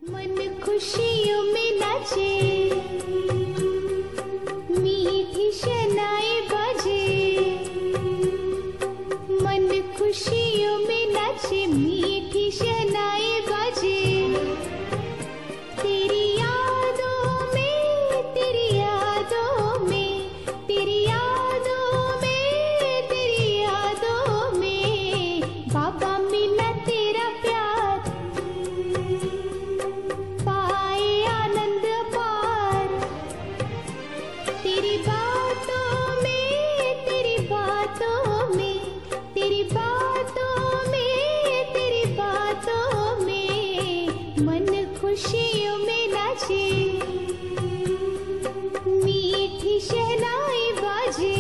मन खुशियों में नाचे, मीठी शहनाई बाजे। मन खुशियों में नाचे, मीठी शहनाई बाजे। तेरी यादों में, तेरी यादों में, तेरी यादों में, तेरी यादों में बाबा मिला तेरा प्यार, पाए आनंद अपार। तेरी बातों में, तेरी बातों में, तेरी बातों में, तेरी बातों में मन खुशियों में नाचे, मीठी शहनाई बाजे।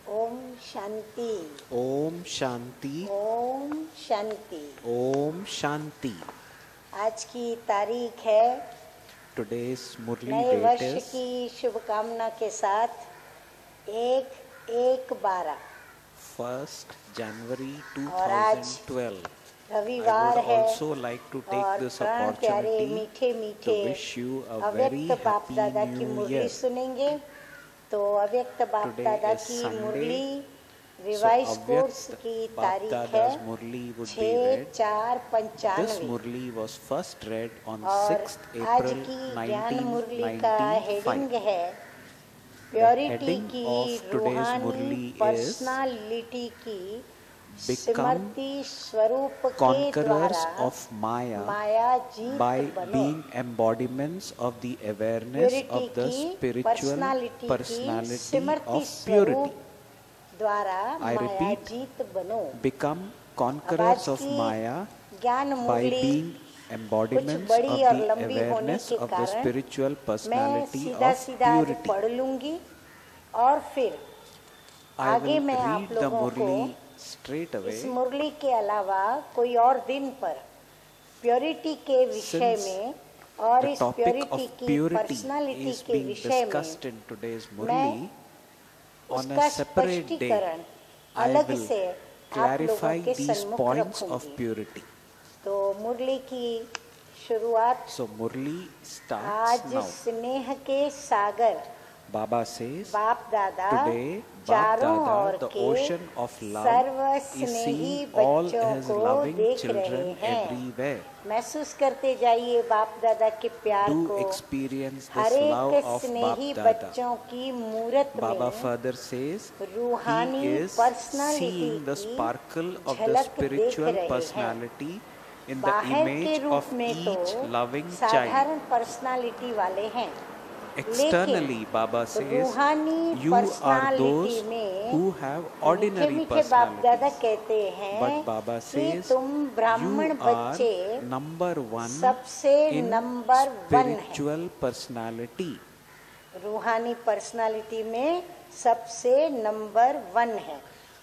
ओम शांति। ओम शांति। ओम शांति। ओम शांति। आज की तारीख है, Today's Murli नए date वर्ष is की शुभकामना के साथ 1/1/12 1st January और आज 2012. I रविवार would है also like to take और this प्राण प्यारे opportunity मीठे to मीठे wish you a very अव्यक्त बाप happy दादा की new मुरली year. सुनेंगे। तो अव्यक्त बाप Today दादा is की Sunday. मुरली So रिवाइज कोर्स Avyakt की Bap तारीख है Dada's Murli would be read. This 6/4/95। Murli was first read on और 6th आज April की ज्ञान मुरली का हेडिंग 1995. है प्योरिटी heading की of today's रूहानी मुरली is पर्सनालिटी की Become स्मृति स्वरूप के conquerors द्वारा of Maya Maya Jeet by बनो। being embodiments of the awareness purity of the की spiritual पर्सनालिटी personality की स्मृति of स्वरूप purity. द्वारा I माया repeat, जीत बनो। Become अब conquerors आज of की Maya ज्ञान by मुरली being कुछ embodiments of बड़ी और the लंबी होने awareness के of the कारण spiritual मैं personality सीधा of सीधा आज purity. पढ़ लूंगी और फिर I आगे will मैं आप read the लोगों को Murli straight इस away. मुरली के अलावा कोई और दिन पर प्योरिटी के विषय Since में और the इस topic प्योरिटी of की purity पर्सनालिटी is के being विषय discussed में in today's मैं Murli, on उसका a separate day, स्पष्टीकरण I अलग will से आप clarify लोगों के these सम्मुख points of रखूंगी। purity. तो मुरली की शुरुआत So Murli starts आज now. स्नेह के सागर Baba says, बाप दादा today Bap चारों Dada, ओर the के ocean of love, serve is Snehi seeing all बच्चों his को loving देख रहे children हैं। everywhere. महसूस करते जाइए बाप दादा के प्यार Do को experience हर this एक love of Snehi Bap Dada. बच्चों की मूरत Baba में further says, रूहानी he is personality seeing the की sparkle of the झलक देख spiritual रहे हैं। personality in the बाहर के image रूप of में तो each loving child. साधारण पर्सनालिटी वाले हैं, Externally, लेकिन Baba says, रूहानी you are पर्सनालिटी those में who have मीठे ordinary मीठे बाप दादा personalities. कहते हैं But Baba कि says, तुम ब्राह्मण you बच्चे are number one सबसे in नंबर 1 है। spiritual personality. रूहानी पर्सनालिटी में सबसे नंबर 1 है।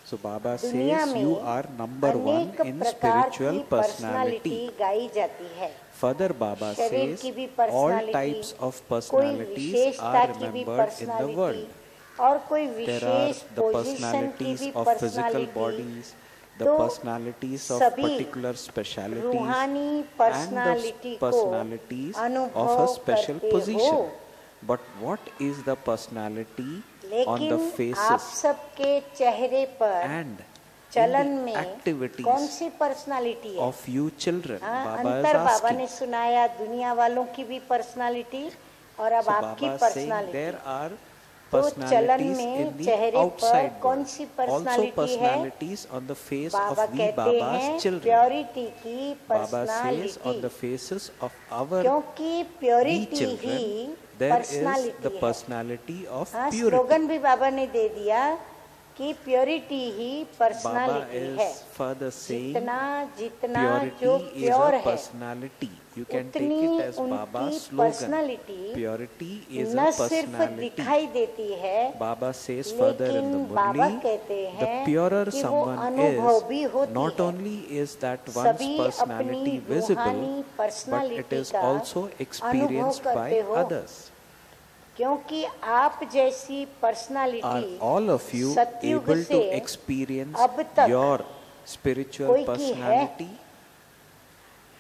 So Baba दुनिया says, में you are number one अनेक in प्रकार spiritual की पर्सनालिटी personality. गाई जाती है। Further, Baba शरीर says, की भी all पर्सनालिटी, types of कोई personalities विशेषता are की भी remembered in the personality world. और कोई There are विशेष the पोजीशन की personalities भी of physical personality. bodies, the तो personalities of सभी particular specialities, रूहानी and the पर्सनालिटी को personalities of a अनुभव special करते position. हो, But what is the personality on the लेकिन आप faces सबके चेहरे पर and चलन in the में कौन activities सी पर्सनालिटी है? of you children? Baba is अंतर बाबा asking. ने सुनाया दुनिया वालों की भी पर्सनालिटी और अब So आपकी Baba is saying personality. there are तो चलन personalities में in the चेहरे पर outside कौन world. सी Also पर्सनालिटी है? personalities on the face Baba of we कहते Baba's हैं children. प्योरिटी की Baba says on the personality, faces of our क्योंकि we purity he children there is the personality है। personality of हाँ, purity. Slogan भी बाबा ने दे दिया कि प्योरिटी ही Baba पर्सनालिटी है। is further saying जितना purity जो is प्योर a है personality. You can take उतनी it as Baba's उनकी slogan. पर्सनालिटी Purity is न a सिर्फ personality. दिखाई देती है, Baba says further in the लेकिन बाबा Murli, कहते the हैं purer कि वो someone अनुभव भी is, होती not है। only is that one's सभी personality अपनी visible, रूहानी but it पर्सनालिटी is का also अनुभव experienced by करते हो, others. क्योंकि आप जैसी Are personality all of you सतयुग able से to experience अब तक your spiritual कोई की personality?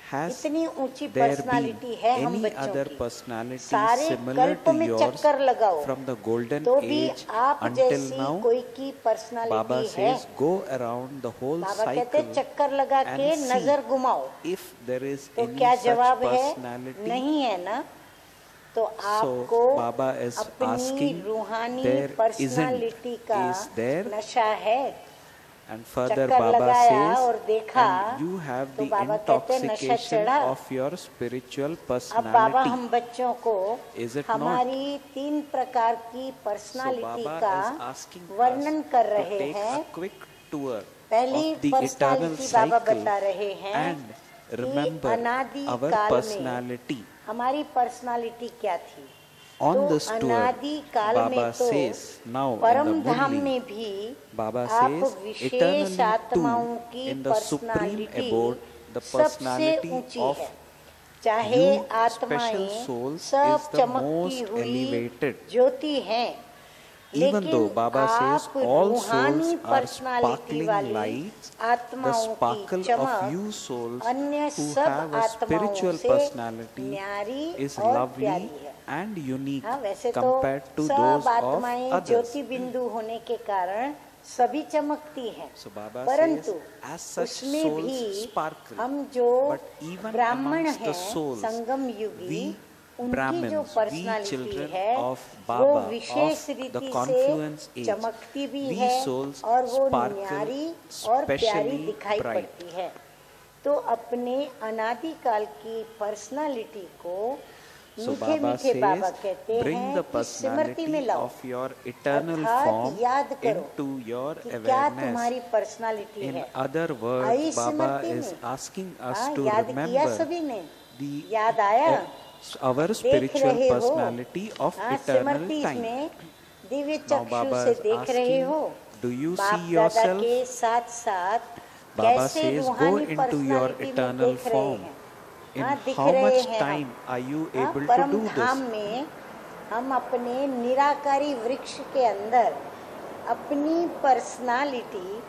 Has इतनी ऊंची there been पर्सनालिटी है हम any बच्चों other की? personality सारे similar कल्प to में yours चक्कर लगाओ from the golden तो भी age आप until जैसी now? कोई की Baba पर्सनालिटी है। says go around the whole बाबा कहते cycle चक्कर लगा के and नजर see घुमाओ। if there is तो any क्या such जवाब है? personality. नहीं है ना। तो So आपको Baba is अपनी asking, रूहानी there पर्सनालिटी isn't, का is there? नशा है। And further चक्कर Baba लगाया says, और देखा and you have तो the बाबा कहते नशा intoxication चढ़ा। of your spiritual अब बाबा personality. हम बच्चों को Is it हमारी 3 प्रकार की So पर्सनालिटी Baba का is asking वर्णन us कर to रहे take हैं। a quick tour पहली of the eternal personality Baba cycle बता रहे हैं and कि remember अनादि our काल में personality. हमारी पर्सनालिटी क्या थी। On तो this tour, अनादि काल Baba में तो says now in परम the धाम Murli, में भी Baba आप says विशेष eternally आत्माओं too की in the supreme personality abode, the सबसे personality ऊंची of है। चाहे you special आत्माएं souls सब is the चमकती most हुई elevated. ज्योति हैं, Even though लेकिन Baba says आप all रूहानी souls are पर्सनालिटी sparkling वाली lights, the आत्माओं की sparkle of चमक you souls अन्य who सब have a आत्माओं spiritual से personality न्यारी is और lovely प्यारी है। and unique हाँ, वैसे तो compared to सब those of आत्माएं others. ज्योति बिंदु होने के कारण सभी चमकती हैं, So Baba परंतु says, as such उसमें souls भी sparkle, हम जो but even ब्राह्मण amongst the हैं, souls, संगम युगी, we उनकी जो Brahmins, we पर्सनालिटी children है of वो Baba, विशेष of the रीति confluence से age, चमकती भी we है souls और वो sparkle न्यारी और प्यारी specially दिखाई bright. पड़ती है। तो अपने अनादि काल की पर्सनालिटी को So मीठे Baba मीठे बाबा says, कहते bring हैं the कि स्मृति में personality लाओ, of your eternal अर्थात form याद करो into your कि क्या awareness. तुम्हारी पर्सनालिटी In है। other I words, Baba Smriti is में asking us हाँ, to याद किया remember सभी ने, the याद आया, our देख spiritual रहे हो, personality of हाँ, eternal स्मृति time. में दिव्य Now चक्षु Baba से is देख रहे हो, asking, do you बाप see दादा yourself? के साथ साथ Baba कैसे says, go रूहानी into your पर्सनालिटी में eternal देख रहे form. हैं। In हाँ, दिख how रहे much हैं time are you हाँ, able to परम do धाम this? में हम अपने निराकारी वृक्ष के अंदर अपनी पर्सनालिटी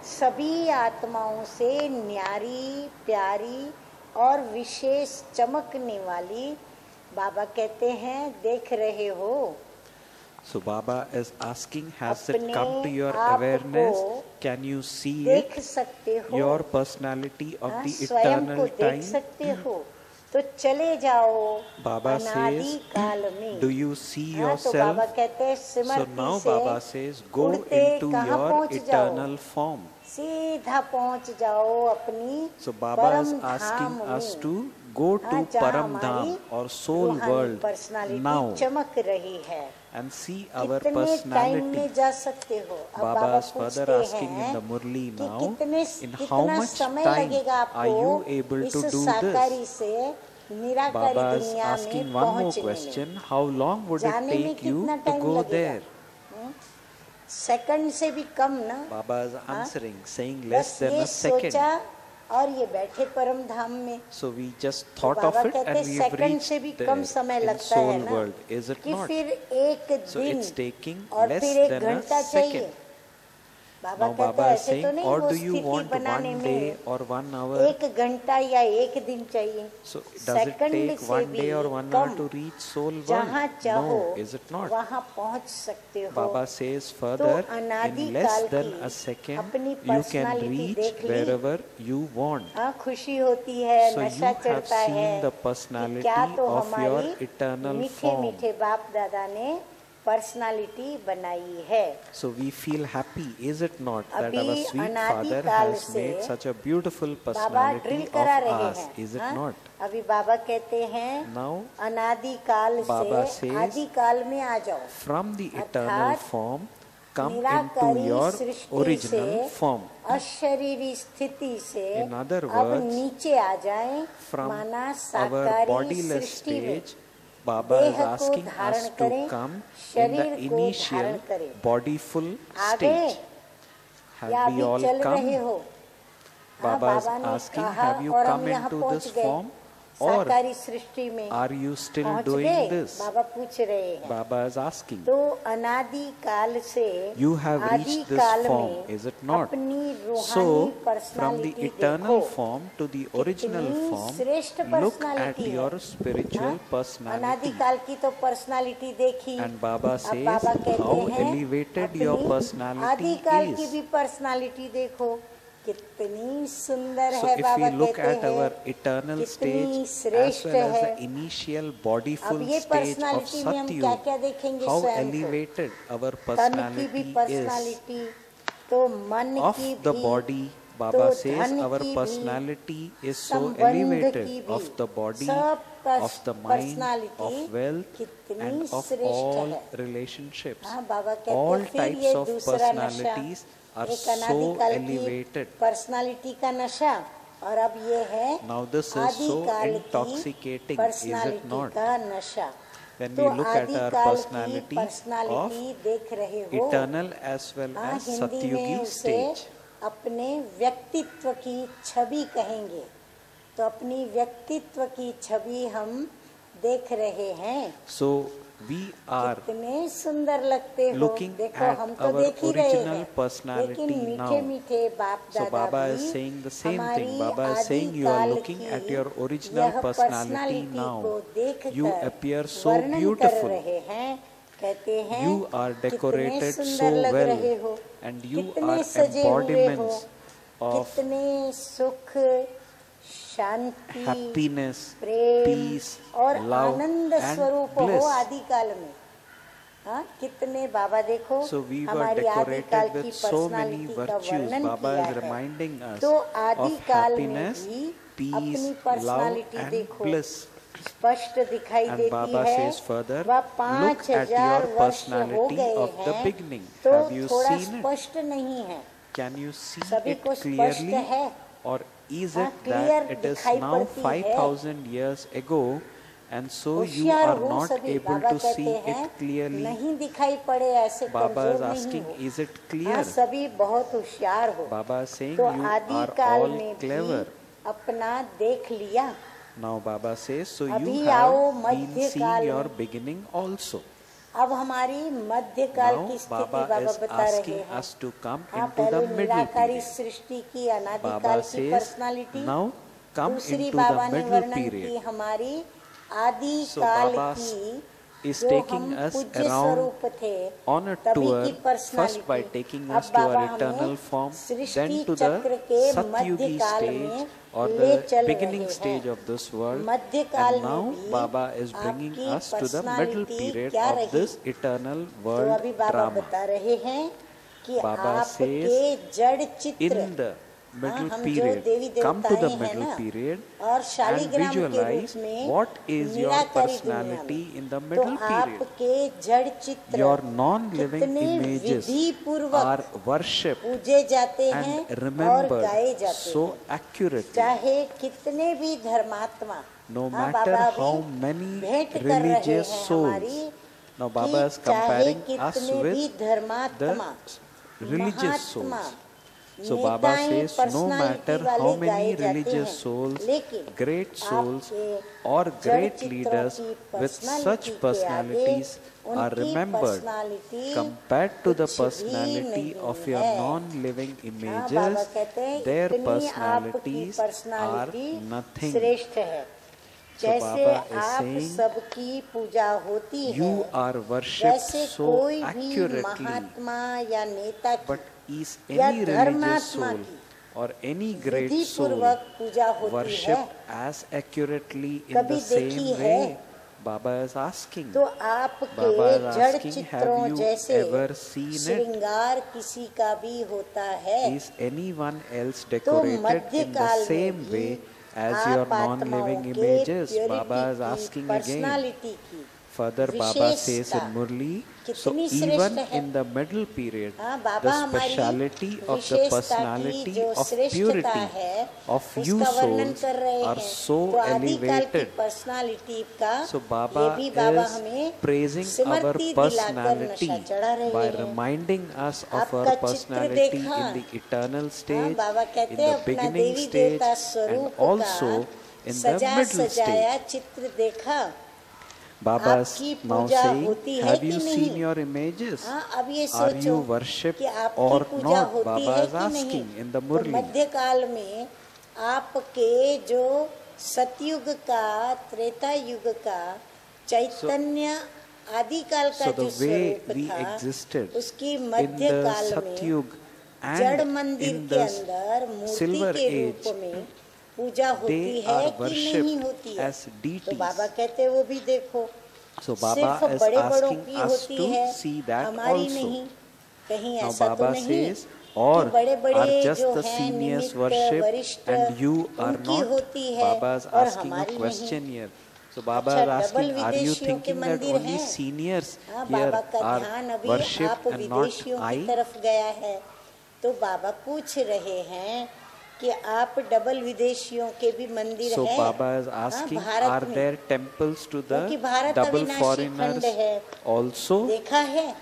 सभी आत्माओं से न्यारी, प्यारी और विशेष चमकने वाली, बाबा कहते हैं देख रहे हो। So Baba is asking, has it अपने come to your आप awareness? को Can you see देख it? सकते हो, Your personality of हाँ, the स्वयं को eternal देख time? सकते हो। तो चले जाओ Baba अनादि says, काल में। do you see हाँ, तो बाबा yourself? कहते हैं So स्मृति now से Baba says, go उड़ते into कहाँ your पहुँच जाओ, eternal form. सीधा पहुँच जाओ अपनी So Baba परम is asking धाम us में। to go हाँ, to जहाँ Param हमारी Dham or soul रूहानी world पर्सनालिटी now चमक रही है। and see our कितने टाइम personality. में जा सकते हो। अब Baba बाबा is further पूछते asking in हैं the Murli कि now, in how कितना much समय time लगेगा are you आपको able इस to do साकारी this? से निराकारी Baba is दुनिया asking में one more पहुंचने में। question, how long would it जाने में take you कितना to टाइम go लगेगा? there? सेकंड से भी कम ना। Baba is हाँ? answering, saying बस less than ये a second. सोचा और ये बैठे परम धाम में। So we just thought Baba of it कहते and we have सेकंड से भी reached कम there समय in लगता है soul ना world, is it कि not? फिर एक So दिन it's taking और less फिर एक than a घंटा चाहिए। second. बाबा Now कहते Baba हैं is ऐसे तो saying, नहीं or वो do you स्थिति want बनाने one में day or 1 hour? एक घंटा या एक दिन चाहिए। So does it second take से 1 भी day or 1 hour come. to reach soul जहाँ world? चाहो No, is it not? वहाँ पहुँच सकते हो। Baba says तो further, अनादि in less काल than की a second, अपनी you can पर्सनालिटी reach देख ली। wherever you want. हाँ, खुशी होती है, So you नशा have चढ़ता है seen the कि personality क्या तो of your हमारी eternal मीठे form. मीठे बाप दादा ने पर्सनालिटी बनाई है। So we feel happy, is it not, that अभी our sweet अनादि Father काल has से made such a beautiful Baba drill personality करा of रहे us, हैं। is it हाँ? not? अभी बाबा कहते हैं Now अनादि काल Baba से says, आदि काल में आ जाओ। from the eternal अर्थात form, come into Nirankari your Srishti original से form. अशरीरी स्थिति से In other अब words, नीचे आ जाएं, From माना our साकारी bodiless सृष्टि में stage, Baba is देह को asking धारण us to करें, come in शरीर the को धारण initial करें। bodyful आ गए stage. या Have we अभी all चल रहे come? हो? हाँ, Baba is बाबा ने asking, कहा have you और come हम यहाँ into पहुँच this गए form? Or साकारी सृष्टि में are you still पहुँच doing गए? this? बाबा पूछ रहे हैं। Baba is asking. तो अनादि काल से You have आदि reached this काल form, में is it not? अपनी रूहानी So, from the personality eternal देखो, form to the original कितनी form, श्रेष्ठ look at पर्सनालिटी है। your spiritual हाँ? personality. अनादिकाल की तो पर्सनालिटी देखी, And Baba अब says बाबा कहते how हैं elevated your अपनी personality आदिकाल की is. भी पर्सनालिटी देखो, कितनी सुंदर So है। if बाबा we look कहते at our हैं eternal कितनी stage as श्रेष्ठ well as है। the initial अब bodyful ये stage of पर्सनालिटी में हम क्या क्या Satyug, देखेंगे how स्वयं को? elevated our तन की भी personality is. पर्सनालिटी, तो मन Of की the भी, body, तो Baba says धन our की भी, personality is so संबंध elevated की भी, of the body, सब of the mind, personality of wealth कितनी and of श्रेष्ठ all है। relationships. हाँ, बाबा कहते All हैं फिर types ये of दूसरा नशा, personalities are एक so अनादिकाल की elevated. पर्सनालिटी का नशा, और अब ये है Now this is so आदिकाल की intoxicating, is it personality not? का नशा। When तो we look at our आदिकाल की personality पर्सनालिटी देख रहे हो, eternal as well हाँ, as हिंदी में Satyugi उसे stage. अपने व्यक्तित्व की छवि कहेंगे। तो अपनी व्यक्तित्व की छवि हम देख रहे हैं। So we are कितने सुंदर लगते हो। looking देखो at हम तो our देख ही रहे original हैं, personality लेकिन मीठे now. मीठे बाप So दादा Baba is भी saying the same हमारी thing. Baba is saying you are आदिकाल looking की at your original यह personality पर्सनालिटी now. को देखकर You appear so वर्णन कर beautiful. रहे हैं, कहते हैं You are कितने decorated सुंदर so लग well, रहे हो, and you कितने are सजे हुए हो, embodiments of कितने सुख, शांति, happiness, प्रेम peace, और love आनंद and स्वरूप हो bliss. आदिकाल में। हाँ, कितने बाबा देखो So we were हमारी आदिकाल decorated की with so many पर्सनालिटी का virtues. वर्णन Baba किया is है। reminding us तो of आदिकाल में happiness, भी peace, अपनी love पर्सनालिटी and देखो, bliss. स्पष्ट दिखाई And देती Baba है। says further, वह look 5000 at your वर्ष हो personality गए of the हैं, beginning. तो Have you थोड़ा seen it? स्पष्ट नहीं है। Can you see सभी it को स्पष्ट clearly? है। Or is हाँ, it clear that it is दिखाई now पड़ती है। 5000 years ago and so you होशियार are हो not सभी। able बाबा to कहते see हैं it clearly? नहीं दिखाई पड़े, ऐसे Baba कमजोर is नहीं asking, हो। is it हाँ, clear? सभी बहुत होशियार हो। Baba is saying तो you are आदिकाल all में भी clever. अपना देख लिया। Now Baba says, so अभी you आओ have been मध्यकाल seeing your में। beginning also. अब हमारी मध्यकाल Now की स्थिति Baba बाबा is बता रहे asking हैं। us to come हाँ, into the पहले middle निराकारी period. सृष्टि की अनादिकाल Baba की says, पर्सनालिटी, now come दूसरी into बाबा the ने middle वर्णन की period. हमारी So आदिकाल Baba की is जो taking हम us पूज्य around स्वरूप थे, on a तभी tour, की first by पर्सनालिटी। taking अब us to Baba our eternal हमें form, सृष्टि then to चक्र the के Satyugi मध्यकाल stage में or ले the चल beginning रहे stage हैं। of this world. मध्यकाल And में now भी Baba is bringing आपकी us to the middle personality period क्या of रही? this eternal तो world अभी बाबा drama. बता रहे हैं कि Baba आपके says, जड़ चित्र, In the middle हम जो period, Devi come to the देवताएं हैं middle ना, period और and शालिग्राम के visualize रूप में what is your निराकारी दुनिया में, personality in the तो middle period. आपके जड़ चित्र Your non-living कितने images विधि पूर्वक are worshipped पूजे जाते हैं and और remembered गाए जाते so हैं, accurately. चाहे कितने भी धर्मात्मा, No हाँ, matter बाबा how अभी many भेंट कर रहे religious हैं souls. हमारी, Now कि Baba is चाहे comparing us कितने भी with धर्मात्मा, the religious Mahatma, souls. So Baba नेताएं says, no पर्सनालिटी matter वाले how गाए many जाते religious हैं, souls, लेकिन great souls, आपके or जड़ great चित्रों leaders की with personality such के personalities आगे are उनकी remembered personality compared to the कुछ भी personality नहीं of your है। non-living हाँ, बाबा images. कहते हैं Their इतनी आपकी personalities are पर्सनालिटी nothing. श्रेष्ठ है। So जैसे Baba is आप saying, सबकी पूजा होती है, You are worshipped वैसे so कोई भी accurately. महात्मा या नेता But की is या any religious धर्मात्मा soul की or any great Vidhi soul पूर्वक पूजा होती है? worshipped as accurately in कभी the same देखी way? है? Baba is asking. तो Baba आपके is जड़ asking, चित्रों have you जैसे ever seen it? श्रृंगार किसी का भी होता है, Is anyone else तो decorated in the मध्यकाल में same भी way as your आप आत्माओं non-living के images? Baba is प्योरिटी की asking again. पर्सनालिटी की Further, Baba says in Murli, so कितनी even श्रेष्ठ है। in the middle period, हाँ, बाबा the हमारी speciality of the विशेषता की personality जो of श्रेष्ठता purity है of you उसका वर्णन souls कर रहे are हैं। so तो आदिकाल की elevated. पर्सनालिटी का So ये Baba भी बाबा is हमें praising our स्मृति दिलाकर personality नशा चढ़ा रहे by हैं। reminding us of आपका our चित्र personality देखा। in the eternal हाँ, stage, बाबा in कहते the हैं अपना beginning देवी stage, देवता and स्वरूप also का in the सजा middle सजाया stage. चित्र देखा। Baba is आपकी now पूजा saying, होती है have कि you नहीं? seen your images? हाँ, अब ये Are सोचो you worshipped कि आपकी or पूजा not? होती Baba है is कि नहीं? asking in the तो Murli. मध्यकाल में आपके जो सतयुग का, त्रेता युग का चैतन्य आदिकाल का So जो the way स्वरूप we था, existed उसकी in the मध्यकाल में Satyug जड़ and मंदिर in के the अंदर मूर्ति Silver के Age, रूप में पूजा होती they है are कि नहीं worshipped होती है? as deities. तो बाबा कहते हैं वो भी देखो। So Baba सिर्फ is बड़े बड़ों asking की us होती to है, see that हमारी also. नहीं। कहीं Now ऐसा तो Baba नहीं says, or कि बड़े are बड़े just जो the हैं seniors निमित्त worshipped वरिष्ठ and you are उनकी not? होती है Baba is और asking a हमारी question नहीं। here. So Baba अच्छा, is double asking, are you विदेशियों के thinking that मंदिर only हैं? seniors हाँ, here बाबा का are ध्यान अभी worshipped आप and not विदेशियों की I? तरफ गया है। तो बाबा पूछ रहे हैं कि आप डबल विदेशियों के भी मंदिर So हैं? Baba is हाँ, asking, भारत are में। there temples to क्योंकि the भारत double अविनाशी foreigners खंड है। also? देखा है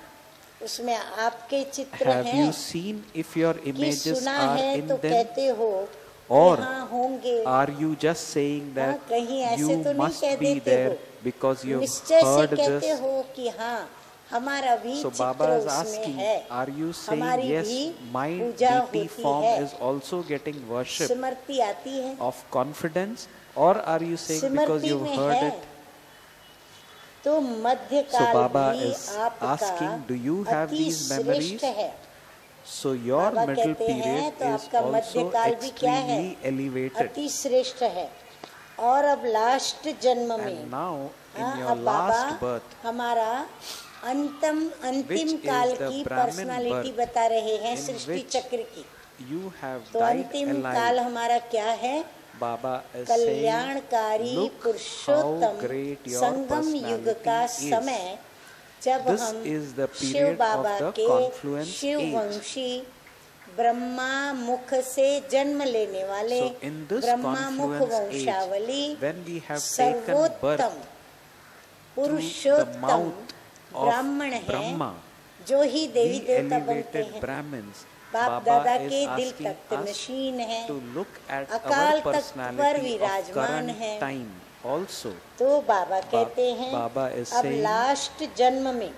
उसमें आपके चित्र Have हैं you seen if your कि images सुना are है in तो them? कहते हो Or कि हाँ होंगे। are you just saying हाँ, that कहीं ऐसे you तो नहीं must कह be देते there हो, because you've निश्चय से heard कहते this? हो कि हाँ हमारा भी So चित्र Baba is उसमें asking, है, are you saying हमारी yes, भी my पूजा deity होती form है, is also getting worshipped स्मृति आती है, of confidence? Or are you saying because Smriti you've में heard है। it? तो So मध्यकाल Baba भी is आपका asking, do you have अति these memories? श्रेष्ठ है। So your बाबा middle कहते हैं period तो is आपका also मध्यकाल भी क्या है? extremely elevated. अति श्रेष्ठ है। और अब लास्ट जन्म में And now in हाँ, your अब बाबा last birth, हमारा अंतिम Which is काल the की Brahmin पर्सनालिटी birth बता रहे हैं in सृष्टि which चक्र की। you have तो died अंतिम काल alive. हमारा क्या है? Baba is saying, कल्याणकारी look how Purushottam great your संगम युग का personality समय, is. जब This हम is the Shiv period Baba of the के confluence शिव age. वंशी ब्रह्मा मुख से जन्म लेने वाले So in this ब्रह्मा मुख confluence वंशावली age, when we have taken सर्वोत्तम birth through the Purushottam mouth of ब्राह्मण है, Brahma, जो ही देवी we देवता बनते elevated हैं। Brahmins. बाप Baba दादा is के दिल asking तख्त us नशीन है, to look at अकाल our तख्त पर personality of विराजमान current है। time also. तो बाबा कहते हैं Baba is अब saying, लास्ट जन्म में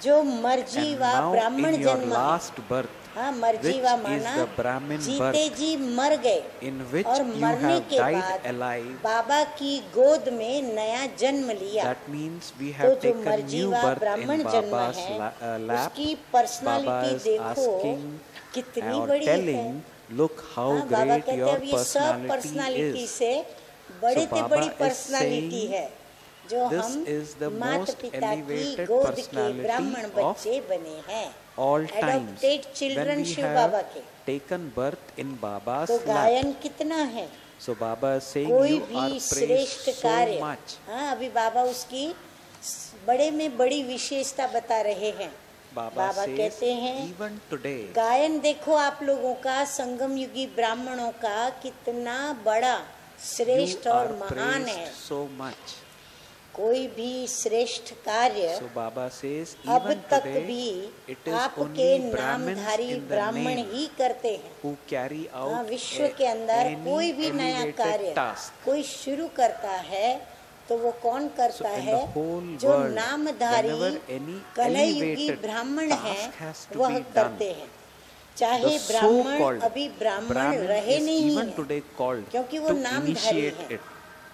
जो मर्जी and व now ब्राह्मण in your जन्म है, last birth, हाँ मर्जी which व is माना the Brahmin जीते birth, जी मर गए in which और you मरने have के died बाद alive, बाबा की गोद में नया जन्म लिया। that means we तो have जो taken मर्जी new व birth ब्राह्मण in जन्म Baba's है lap. उसकी Baba पर्सनालिटी is देखो asking कितनी or बड़ी है। telling, look how हाँ, बाबा great कहते हैं your अब ये सब personality पर्सनालिटी is. से बड़े So से Baba बड़ी is पर्सनालिटी saying, है जो this हम is the माता most पिता की elevated गोद के personality ब्राह्मण of बच्चे बने हैं। all times. Adopted When children we Shiv Baba have के। taken birth in Baba's तो lap. गायन कितना है? So Baba is saying कोई you are भी praised श्रेष्ठ so कार्य, much. हाँ अभी बाबा उसकी बड़े में बड़ी विशेषता बता रहे हैं। Baba बाबा says कहते हैं even today गायन देखो आप लोगों का, संगम युगी ब्राह्मणों का कितना बड़ा you श्रेष्ठ are और महान है। praised so much. कोई भी श्रेष्ठ कार्य So Baba says अब even तक today भी it is आपके only Brahmins Namdhari in the ब्राह्मण name ही करते हैं। who carry हाँ, out विश्व के अंदर कोई भी any नया कार्य elevated task. कोई शुरू करता है तो वो कौन So करता in है? the whole जो world, नामधारी whenever any कलयुगी elevated ब्राह्मण task हैं has to वह be done, करते हैं। चाहे the ब्राह्मण so-called अभी ब्राह्मण Brahmin रहे is नहीं even है, today called क्योंकि वो to नामधारी initiate है, it.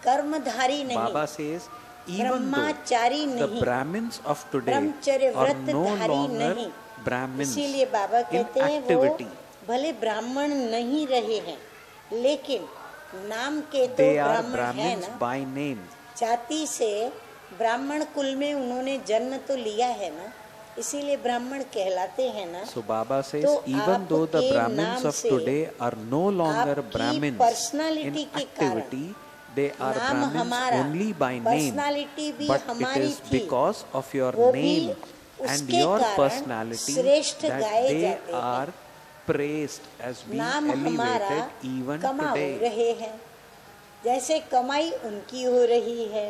कर्मधारी नहीं, Baba says even though Brahmachari the नहीं, Brahmins of today ब्रह्मचर्य are व्रत no धारी longer नहीं। Brahmins इसीलिए बाबा in कहते हैं वो activity, भले ब्राह्मण नहीं रहे हैं लेकिन नाम के तो they are ब्राह्मण है Brahmins ना। by name. जाति से ब्राह्मण कुल में उन्होंने जन्म तो लिया है ना, इसीलिए ब्राह्मण कहलाते हैं ना। So Baba says तो even though the आपके Brahmins नाम of से today are no longer आपकी Brahmins पर्सनालिटी in के कारण activity, they are नाम Brahmins हमारा, only by name, पर्सनालिटी भी but it हमारी is थी, because of your वो भी name and उसके your कारण personality श्रेष्ठ that गाए they जाते हैं। are praised as being नाम हमारा elevated even कमा today. रहे हैं, जैसे कमाई उनकी हो रही है,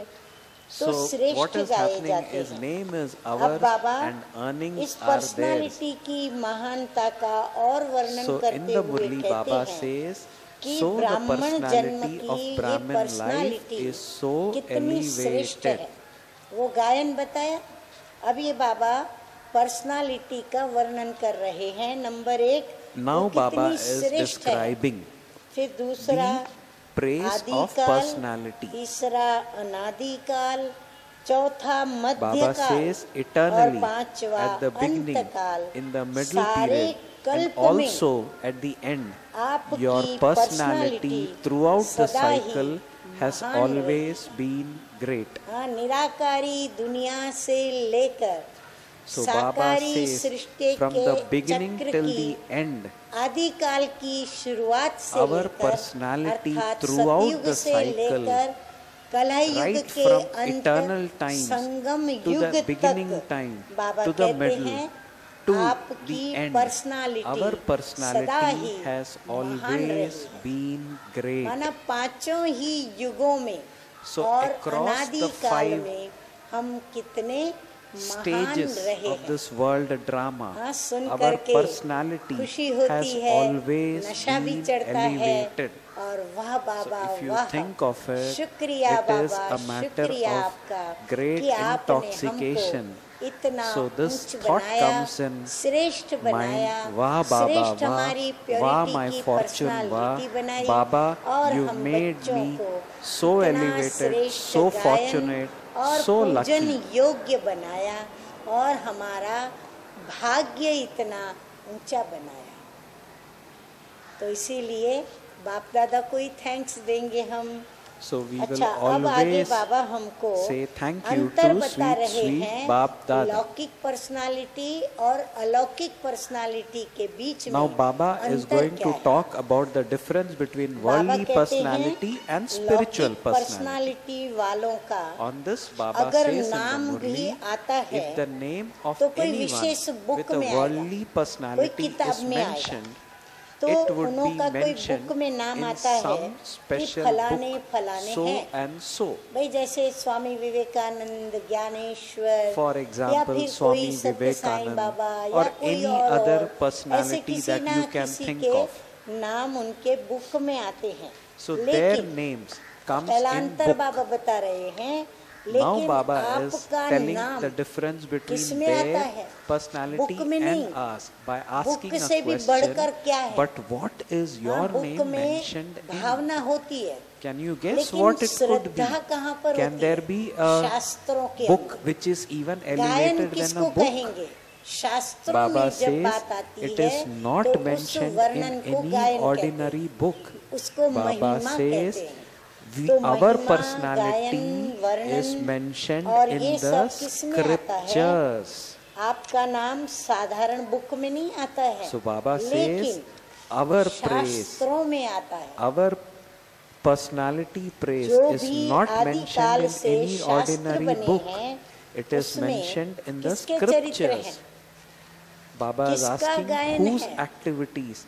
तो So श्रेष्ठ what is गाए happening जाते is हैं। name is अब ours बाबा and earnings इस are theirs. पर्सनालिटी की महानता का और वर्णन So in करते the हुए Murli कहते Baba हैं says, कि so the ब्राह्मण जन्म personality की of ये Brahmin life personality is so कितनी श्रेष्ठ elevated. है, वो गायन बताया। अब ये बाबा पर्सनालिटी का वर्णन कर रहे हैं। नंबर 1 Now वो Baba कितनी is श्रेष्ठ है, describing फिर दूसरा the praise of आदिकाल, personality. तीसरा अनादिकाल, चौथा Baba मध्यकाल says और eternally, पांचवा at the beginning, अंतकाल। in the middle सारे period, and कल्प में also at the end. आपकी Your personality throughout the सदा ही cycle has महान always been great. हाँ, निराकारी दुनिया से लेकर So Baba साकारी says, Srishti from के the beginning चक्र till की the end, आदिकाल की शुरुआत से our लेकर personality अर्थात throughout सतयुग the से cycle, लेकर कलयुग right के from अंत eternal times संगम to युग the beginning तक time, बाबा to the कहते middle, हैं to आपकी the end, पर्सनालिटी our सदा personality ही has महान रही always है। been great. माना पांचों ही युगों में So और across the अनादिकाल 5 में हम कितने महान stages रहे of हैं। this world drama, हाँ, सुन our करके personality खुशी होती has है, always नशा भी been चढ़ता है elevated. और वाह So बाबा if you वाह, think of it, शुक्रिया it is Baba, a matter शुक्रिया of आपका great कि आपने intoxication. हमको इतना So this ऊंच thought बनाया, comes in श्रेष्ठ बनाया, mind, वाह बाबा श्रेष्ठ वाह, हमारी वाह प्योरिटी my की fortune पर्सनालिटी वाह, बनाई बाबा और you हम made बच्चों me को so इतना elevated, श्रेष्ठ so गायन fortunate, और so पूजन lucky. योग्य बनाया और हमारा भाग्य इतना ऊंचा बनाया। तो इसीलिए बाप दादा को ही थैंक्स देंगे हम। So we will अच्छा, अब आगे always बाबा हमको say thank you अंतर to बता sweet, रहे sweet हैं Bap Dada. लौकिक पर्सनालिटी और अलौकिक पर्सनालिटी के बीच Now में Baba is अंतर going क्या to है? talk about the difference between Baba worldly कहते personality हैं and spiritual लौकिक personality. पर्सनालिटी वालों का On this, Baba अगर says in the नाम भी Murli, आता है if the name of तो कोई anyone विशेष बुक with a में आएगा, worldly personality कोई किताब is में आएगा, mentioned, तो it would उन्हों be का कोई mentioned बुक में नाम in आता है some कि special फलाने book, फलाने so हैं। and so. भाई जैसे स्वामी विवेकानंद, ज्ञानेश्वर, For या example, फिर Swami कोई सत्य साईं Vivekanand बाबा or या कोई any और other ऐसे personality किसी that ना you can किसी think के of. नाम उनके बुक में आते हैं। So their लेकिन names comes पहला in अंतर book. बाबा बता रहे हैं, Now लेकिन Baba is आपका telling नाम the difference between किसमें आता their है? personality बुक में and नहीं, us by book asking a से भी question. बढ़कर क्या है? But what is your हाँ, बुक name में mentioned in? भावना होती है, Can you guess लेकिन what it could be? श्रद्धा कहाँ पर Can होती there है? be a शास्त्रों के book अंदर। which is even गायन elevated than किसको a book? कहेंगे? शास्त्रों Baba में जब says बात आती it है is not तो उस mentioned वर्णन in को any गायन ordinary book. कहते हैं, उसको Baba महिमा says कहते हैं। we, तो our महिमा, personality गायन, वर्णन is mentioned और in ये the सब किसमें आता है? scriptures. आपका नाम साधारण बुक में नहीं आता है, So Baba says लेकिन our praise, शास्त्रों में आता है। our personality praise जो is भी not आदिकाल mentioned in से any शास्त्र ordinary बने book. हैं, It is उसमें mentioned in the किसके चरित्र scriptures. हैं? Baba is किसका asking गायन whose है? activities,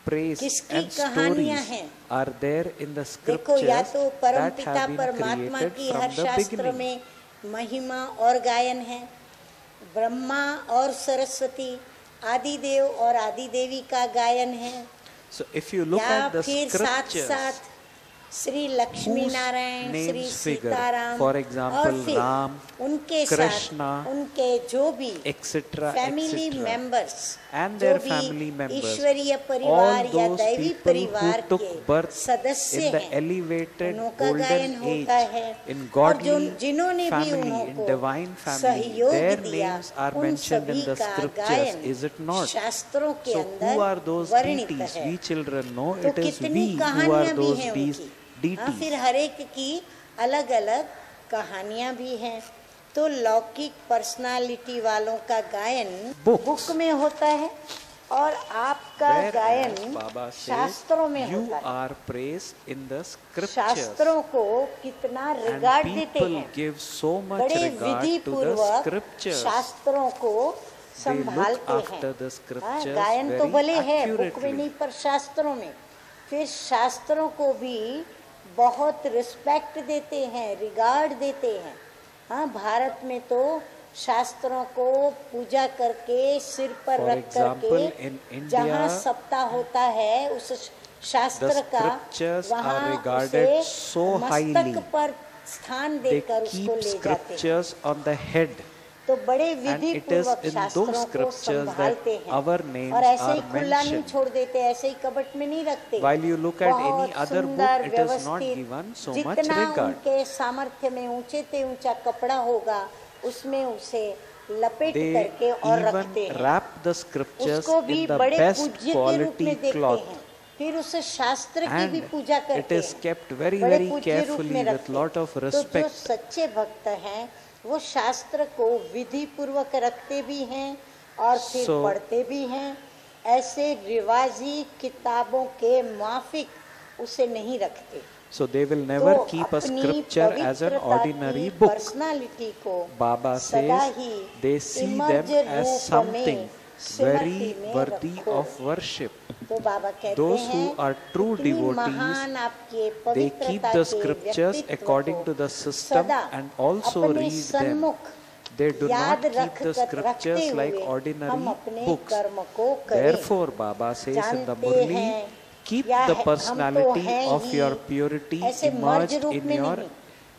praise किसकी and कहानियां stories हैं? are there in the देखो, या scriptures तो परम that पिता have been परमात्मा created की from हर the शास्त्र beginning. में महिमा और गायन है। ब्रह्मा और सरस्वती, आदिदेव और आदिदेवी का गायन है। So if you look या at the फिर साथ scriptures, साथ Shri Lakshmi whose Narayan, Shri names figure, Sitaram, for example, और फिर Ram, उनके Krishna, साथ उनके जो भी etc., family etc., members, and जो their भी family members, ईश्वरीय all परिवार या those दैवी people who परिवार took के birth सदस्य in the हैं, elevated उनका गायन golden होता है। age, in और godly जिन्होंने भी family, in उनको divine family, सहयोग their दिया, names are उन mentioned in सभी the का scriptures, गायन is it not? शास्त्रों के So अंदर who are those वर्णित deities? है। We children know तो it is कितनी we who कहानियां are भी those हैं deities. उनकी। हाँ, फिर हर एक की अलग अलग कहानियां भी हैं। तो लौकिक पर्सनालिटी वालों का गायन Books. बुक में होता है, और आपका Whereas गायन Baba शास्त्रों says में you होता है। are praised in the scriptures. शास्त्रों को कितना And रिगार्ड देते people हैं, give so much बड़े regard विधि to the पूर्वक scriptures. शास्त्रों को They look संभालते after the हैं। scriptures गायन तो very भले है बुक में accurately. नहीं, पर शास्त्रों में, फिर शास्त्रों को भी बहुत रिस्पेक्ट देते हैं, रिगार्ड देते हैं। हाँ, भारत में तो शास्त्रों को पूजा करके सिर पर For रख example, करके in India, जहाँ सप्ताह होता है उस शास्त्र the का scriptures are वहाँ regarded उसे so मस्तक highly. पर स्थान They देकर उसको keep ले जाते हैं। scriptures on the head. तो बड़े And विधि it is पूर्वक in शास्त्रों those को scriptures संभालते that हैं our names और ऐसे ही are खुला नहीं mentioned. छोड़ देते, ऐसे ही कपट में नहीं रखते। While you look at any बहुत other book, सुंदर, it is not व्यवस्थित, given so much जितना regard. उनके सामर्थ्य में ऊंचे से ऊंचा कपड़ा होगा उसमें उसे लपेट They करके और even रखते हैं। wrap the scriptures उसको भी in the बड़े best पूज्य के रूप quality में देखते cloth. हैं, फिर उस शास्त्र की And भी पूजा it करते is हैं, kept very, बड़े very पूज्य रूप carefully में with रखते lot हैं। of तो जो respect. सच्चे भक्त हैं वो शास्त्र को विधि पूर्वक रखते भी हैं और फिर So- पढ़ते भी हैं। ऐसे रिवाजी किताबों के माफिक उसे नहीं रखते। So they will never तो keep a अपनी scripture as an पवित्रता ordinary की book. पर्सनालिटी को Baba सदा says he they see emerge them as रूप something में स्मृति very में worthy रखो। of worship. तो बाबा कहते Those हैं who are true इतनी devotees, महान आपके They keep पवित्रता the के scriptures व्यक्तित्व according को to the system सदा and also अपने read them. सन्मुख They do याद not keep रख the कर scriptures रखते like हुए ordinary हम अपने books. कर्म को करें। Therefore, Baba says in the जानते Murli, हैं keep या the हम तो personality हैं of ही, your purity ऐसे मर्ज immersed रूप in में your नहीं।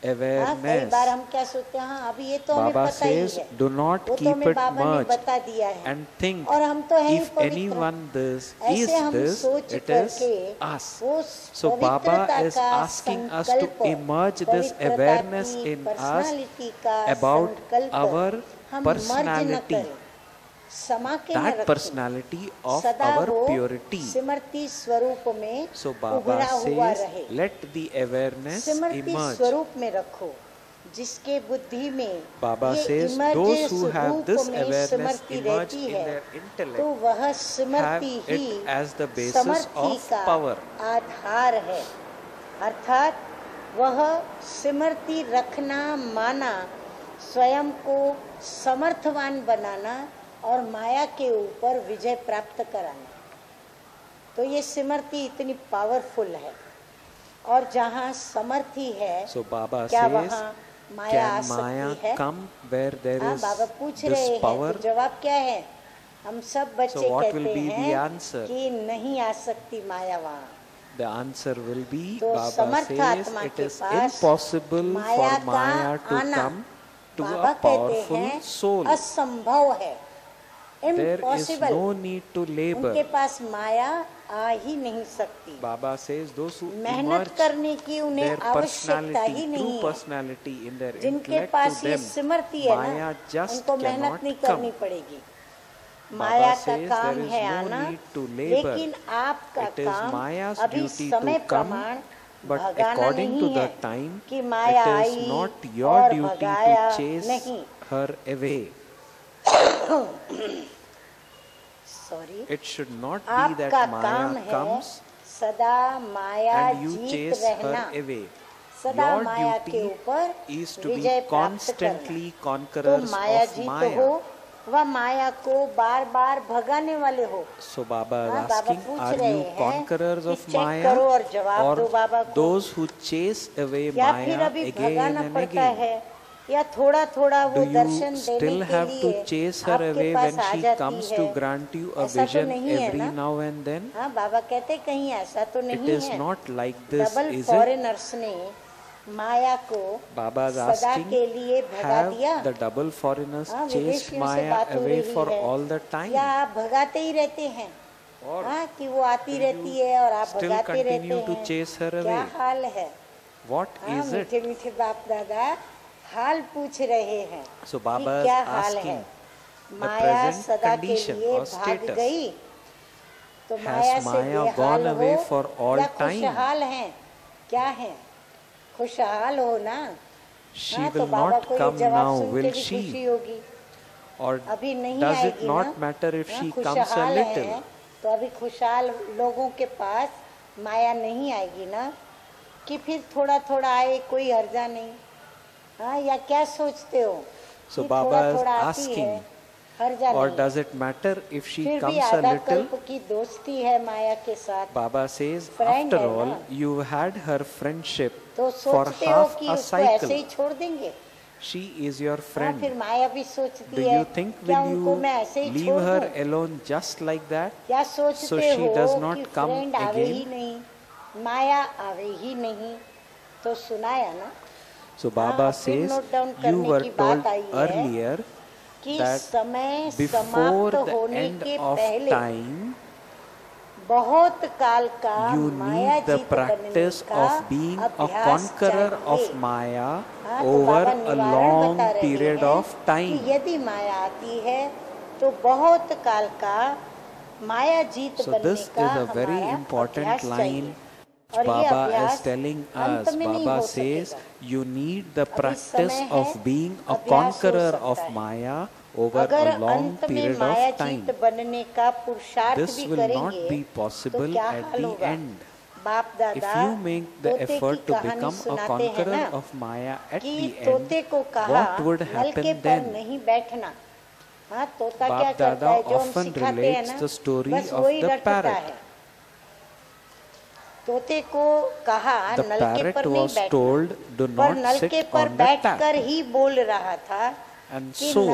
कई awareness. बार हम क्या सोचते हैं, हाँ अभी ये तो हमें Baba पता ही says, है, do not वो तो keep हमें it बाबा ने merged बता दिया है and think और हम तो हैं ही if पवित्र। anyone this is ऐसे हम this, सोच it is करके us. वो So Baba पवित्रता is का asking us to संकल्प, emerge this पवित्रता awareness की in us personality का about संकल्प our हम मर्ज न personality. करें, समा के न That रखें। personality of सदा our वो purity. स्मृति स्वरूप में So Baba उभरा हुआ says, रहे। let the awareness Smriti emerge. स्वरूप में रखो, जिसके बुद्धि में Baba ये says, emerge those who have रूप this में awareness स्मृति emerged रहती in है, their तो intellect वह have Smriti it he as the basis समर्थी of का power. आधार है। अर्थात वह स्मृति रखना माना स्वयं को समर्थवान बनाना और माया के ऊपर विजय प्राप्त कराना। तो ये स्मृति इतनी पावरफुल है और जहाँ समर्थी है, So Baba क्या says, वहाँ माया आ can Maya सकती है? come where there हाँ, is बाबा पूछ रहे this हैं, power? तो जवाब क्या है? हम सब बच्चे So what will कहते be the हैं answer? कि नहीं आ सकती माया वहाँ। The answer will be, तो Baba समर्थ says, आत्मा it के is pass impossible Maya for का Maya to आना, come to बाबा a कहते powerful हैं soul. असंभव है, There is impossible. no need to labor. उनके पास माया आ ही नहीं सकती। Baba says, those who मेहनत emerge करने की उन्हें their आवश्यकता ही personality, नहीं true है। personality in their जिनके intellect, पास to ये them, स्मृति है Maya ना, just उनको मेहनत cannot नहीं come. करनी पड़ेगी। माया का says काम there is है no आना, need to labor. लेकिन आपका It is काम Maya's अभी duty समय to come, प्रमाण but भगाना according नहीं to है the time, कि माया it is I not your और duty भगाया to chase नहीं। her away. Sorry, It should not be आपका that काम Maya है comes सदा माया and you जीत chase रहना, her away. सदा Your माया के duty ऊपर is to विजय be प्राप्त करना। constantly तो conquerors Maya of Jeet Maya. हो व माया को बार बार भगाने वाले हो। So Baba is हाँ, बाबा asking, पूछ are रहे you हैं conquerors कि of चेक Maya करो और जवाब दो बाबा or को। those who chase away क्या फिर Maya अभी again भगाना and पड़ता again? है या थोड़ा थोड़ा वो Do दर्शन you देने still के have to लिए chase her आपके away pass when uh she जाती comes है? to grant you a ऐसा तो vision नहीं है every ना? now and then? हाँ, बाबा कहते कहीं ऐसा तो It नहीं is है। not like this, double is it? Foreigners ने माया को Baba is सदा asking, के लिए भगा दिया। have the double foreigners हाँ, chased विदेशियों से Maya बात हो away रही for है। all the time? या आप भगाते ही रहते हैं? Or हाँ, कि वो आती will रहती you है और आप still भगाते रहते continue to हैं? chase her क्या away? हाल है? What हाँ, is it? मीठे मीठे बाप दादा हाल पूछ रहे हैं So कि Baba is क्या हाल है। asking, माया present सदा के condition लिए or भाग status. गई तो Has माया से Maya बेहाल gone हो away for all या time? खुशहाल हैं? क्या है? खुशहाल हो ना? She हाँ, तो will बाबा not को ये come जवाब now, सुन के will भी she? खुशी होगी। Or अभी नहीं does it आएगी not ना? matter if हाँ, she comes a खुशहाल little? है, तो अभी खुशहाल लोगों के पास माया नहीं आएगी ना, कि फिर थोड़ा थोड़ा आए, कोई हर्जा नहीं। हाँ, या क्या सोचते हो? So कि Baba थोड़ा is थोड़ा आती asking, है, हर्जा or नहीं। does it matter if she फिर भी comes a आधा little? कल्प की दोस्ती है माया के साथ। Baba says, Friend after है all, ना। you had her friendship तो for सोचते हो half कि a उसको ऐसे ही cycle. छोड़ देंगे? She is your हाँ, friend. फिर माया भी Do सोचती है you think क्या will उनको मैं you ऐसे ही leave छोड़ her दूं? alone just like that? क्या So सोचते she हो does कि not come फ्रेंड आवे ही again. नहीं, माया आवे ही नहीं? तो सुनाया ना। So हाँ, Baba फिर says, नोट डाउन you करने were की told बात आई है earlier कि that समय before समाप्त the होने end के of पहले time, बहुत काल का you माया need the जीत बनने practice का of being a अभ्यास conqueror चाहिए। of Maya हाँ, तो over बाबा a निवारण long बता रहे period हैं of time. कि यदि माया आती है तो बहुत काल का माया जीत So बनने this का is a very हमारा important अभ्यास line चाहिए। और ये Baba is अभ्यास telling अंत us. में नहीं Baba हो says सकेगा। you need the अभी practice समय है, of being a अभ्यास हो conqueror सकता of है। Maya over अगर a long अंत में period माया of time. जीत बनने का पुरुषार्थ This भी will not करेंगे be तो possible क्या at हाल the होगा? end. बाप If दादा you make the तोते की effort to कहानी become a सुनाते हैं conqueror ना, of Maya at कि the end, तोते को कहा what would नलके happen पर then? नहीं बैठना। हाँ, तोता बाप क्या करता दादा है, जो हम often सिखाते हैं relates ना, the story बस of वही the रटता parrot. है। तोते को कहा The नलके parrot पर नहीं was बैठना, told, "Do पर not नलके sit पर on the बैठकर tap." ही बोल रहा था And कि so,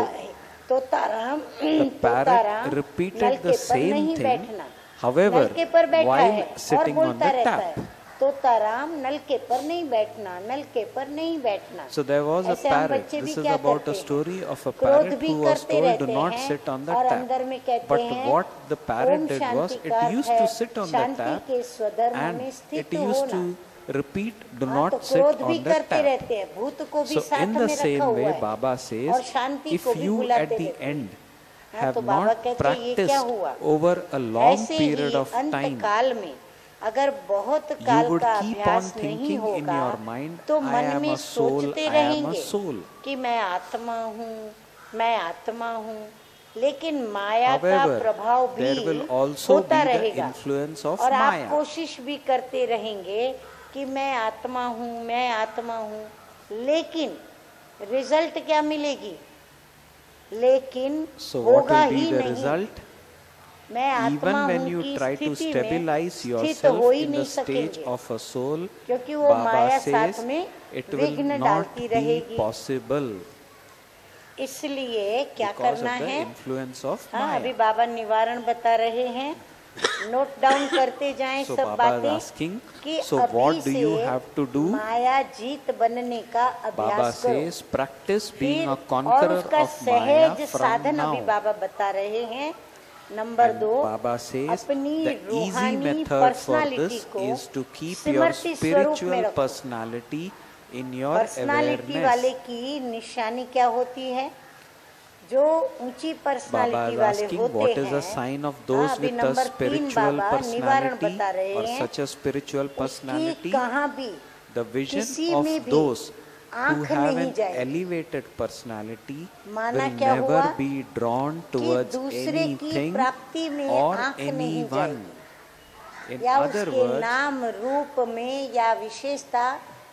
Totaram the parrot Totaram repeated नलके the पर same नहीं thing. बैठना। However, नलके पर बैठा while है और sitting on बोलता the रहता tap. है, तोताराम नलके पर नहीं बैठना, नलके पर नहीं बैठना। So there was a ऐसे हम parrot. बच्चे भी This is क्या about करते a हैं? story of a क्रोध parrot भी who was करते told, "Do रहते not हैं sit on the और tap." अंदर में कहते But हैं, what the parrot Om did was, Shanti it का used है to sit on the Shanti tap के स्वधर्म and में it स्थित used होना। to repeat, "Do हाँ, तो not sit क्रोध भी on the करते tap." रहते हैं, भूत को भी So साथ in the में same रखा हुआ way, है Baba और says, शांति if को भी you बुलाते at the रहते हैं। end हाँ, have तो बाबा not कहते हैं, ये क्या हुआ? practiced over a long ऐसे period ही of अंत time, काल में अगर बहुत you काल would का keep अभ्यास on नहीं thinking in होगा your mind, तो "I मन am में a soul, सोचते I am a रहेंगे soul." कि मैं आत्मा हूँ, मैं आत्मा हूँ। लेकिन माया का However, प्रभाव there भी will also होता be the रहेगा influence of और आप Maya. कोशिश भी करते रहेंगे कि मैं आत्मा हूँ, मैं आत्मा हूँ, लेकिन रिजल्ट क्या मिलेगी? लेकिन So what होगा will be ही the नहीं। result? मैं आत्मा Even when हूँ you की try to स्थिति stabilize में स्थित yourself हो ही in the नहीं stage सकेंगे, of a soul, क्योंकि वो Baba माया says साथ में it will विघ्न not डालती be रहेगी। possible इसलिए क्या because करना of the है? influence of हाँ, अभी Maya. बाबा निवारण बता रहे हैं, नोट डाउन करते जाएं So सब Baba is बातें asking, कि so अभी what do से you have to do? माया जीत बनने का Baba अभ्यास करो। says, practice being फिर a और conqueror उसका of Maya सहज from साधन अभी now. बाबा बता रहे हैं। नंबर And 2, Baba says, अपनी the easy रूहानी method for पर्सनालिटी this को is to keep your स्मृति स्वरूप में spiritual रखो। personality in your पर्सनालिटी वाले awareness. की निशानी क्या होती है? जो ऊंची Baba पर्सनालिटी is वाले asking, होते what is हैं, a sign of हाँ, those अभी with a नंबर 3 spiritual बाबा निवारण personality बता रहे or हैं, such a spiritual उसकी personality? कहाँ भी The vision किसी of में भी those who आंख have नहीं an जाएगी। elevated personality माना will क्या हुआ never be drawn कि towards दूसरे की anything प्राप्ति में or आंख नहीं anyone. जाएगी, In या other उसके words, नाम रूप में या विशेषता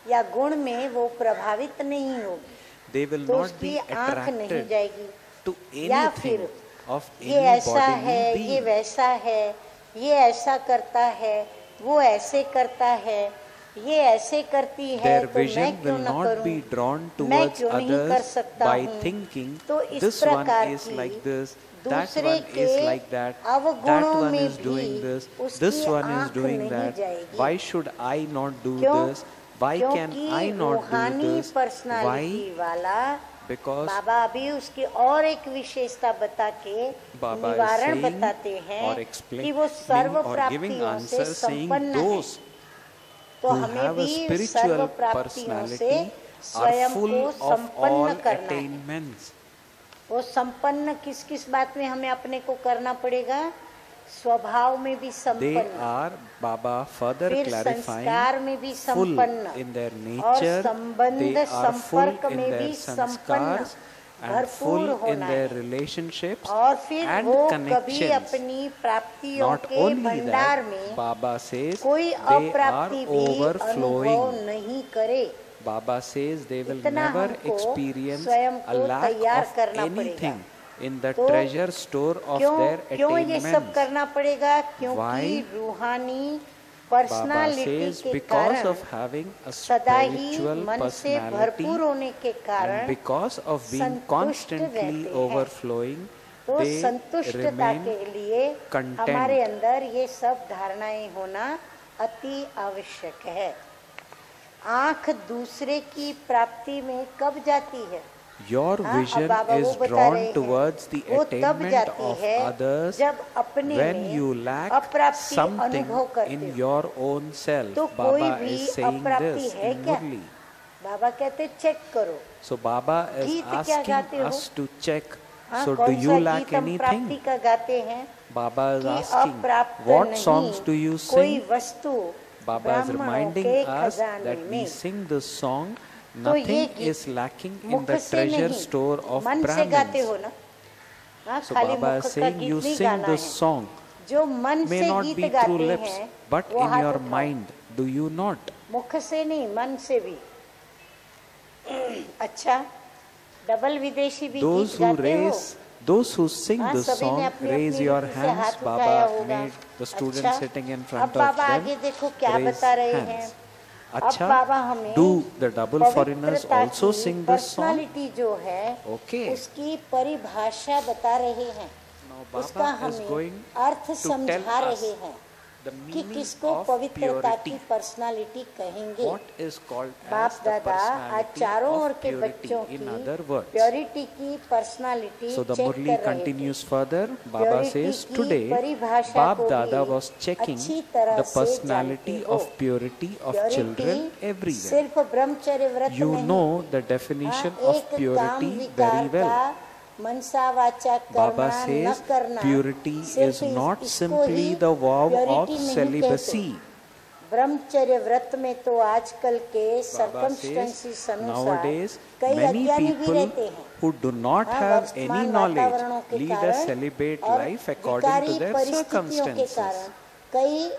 या गुण में वो प्रभावित नहीं होगी, they will तो not उसकी be आंख नहीं attracted जाएगी। to या फिर anything of ये any ऐसा है, bodily ये being. वैसा है, ये ऐसा करता है, वो ऐसे करता है, ये ऐसे करती है, Their तो मैं vision क्यों will न not करूं, be drawn मैं towards क्यों नहीं कर others सकता by हूँ। thinking तो इस this one प्रकार is की like this, that दूसरे one के is like that, that अवगुणों one में is doing भी this, उसकी this one is आंख doing नहीं that. जाएगी। Why should I not do क्यों? this? Why can क्योंकि I not do रूहानी this? Personality Why? वाला Because बाबा अभी उसकी और एक विशेषता बता के Baba is निवारण saying बताते or हैं explaining कि वो सर्व or giving प्राप्तियों से answers saying संपन्न है। those तो who हमें have a भी spiritual सर्व प्राप्तियों से personality are स्वयं full को of all संपन्न करना है। attainments. वो संपन्न किस किस बात में हमें अपने को करना पड़ेगा? स्वभाव में भी They संपन्न, are, Baba further फिर clarifying, संस्कार में भी full संपन्न in their और nature. संबंध They are full संपर्क in में their भी संपन्न, sanskars and भरपूर full in होना their है। relationships और फिर and वो कभी connections. अपनी प्राप्तियों Not के only भंडार that, में Baba says कोई they are अप्राप्ति भी अनुभव overflowing. नहीं करे। Baba says they will इतना never हमको experience स्वयं a को lack तैयार of करना anything पड़ेगा। in the तो treasure store of their क्यों ये सब attainments. करना पड़ेगा? क्योंकि Why? रूहानी Baba पर्सनालिटी says के because कारण, of having a सदा ही spiritual मन से personality भरपूर होने के and कारण because of being संतुष्ट constantly रहते हैं। overflowing, तो they संतुष्टता remain के लिए content. हमारे अंदर ये सब धारणाएं होना अति आवश्यक है। आंख दूसरे की प्राप्ति में कब जाती है? Your हाँ, अब vision बाबा वो is बता drawn रहे हैं, towards the वो तब attainment जाती of है others जब अपने when में you lack अप्राप्ति something अनुभव करते in हो। your own self. तो कोई Baba भी is saying अप्राप्ति this है in क्या? Murli. बाबा कहते चेक करो। So Baba is गीत क्या asking गाते हो? us to check. हाँ, So do कौन you सा lack गीत हम anything? प्राप्ति का गाते हैं? Baba is कि asking, अप्राप्त what नहीं songs do you कोई sing? वस्तु Baba is ब्राह्मणों reminding के us खजाने that we में। sing this song. तो ये Nothing गीत is lacking in मुख the से treasure नहीं, store of मन से गाते हो Brahmins. ना? हाँ, So खाली Baba मुख is का saying गीत you नहीं sing गाना this है। song. जो मन May से not गीत be through गाते lips, हैं but वो in हाथ your उठाओ। mind. Do you not? मुख से नहीं, मन से भी। अच्छा, डबल विदेशी भी Those गीत who गाते हो? raise, those who sing हाँ, this सभी ने song, अपनी raise अपनी your रीति से hands. हाथ उठाया Baba होगा। made the students अच्छा, sitting in अब front of बाबा them. आगे देखो क्या raise बता रहे hands. हैं। अब अच्छा, बाबा हमें do the double foreigners पवित्रता also की sing this song? पर्सनालिटी जो है Okay. उसकी परिभाषा बता रहे हैं। Now उसका Baba is हमें going अर्थ to समझा tell us रहे हैं the कि meaning किसको of पवित्रता की purity. पर्सनालिटी कहेंगे। What is called बाप as the दादा आज personality चारों ओर of के purity. बच्चों In की other words, प्योरिटी की personality so the check Murli कर रहे थे। continues further. Baba Purity says की today, परिभाषा Bab को Dada भी was checking अच्छी तरह the से personality जानते हो। of purity of Purity children everywhere. सिर्फ ब्रह्मचर्य व्रत You नहीं, know the definition हाँ, of एक काम purity विकार very well. का मनसा वाचा Baba करना न says करना purity सिर्फ is not इसको simply he the vow purity of नहीं celibacy. कहते। ब्रह्मचर्य व्रत में तो आजकल के Baba सर्कमस्टेंसेस says अनुसार nowadays कई many अज्ञानी भी people रहते हैं। who do not हाँ, have वर्तमान any knowledge वातावरणों के lead a कारण celibate और life according to विकारी their परिस्थितियों के circumstances. कारण कई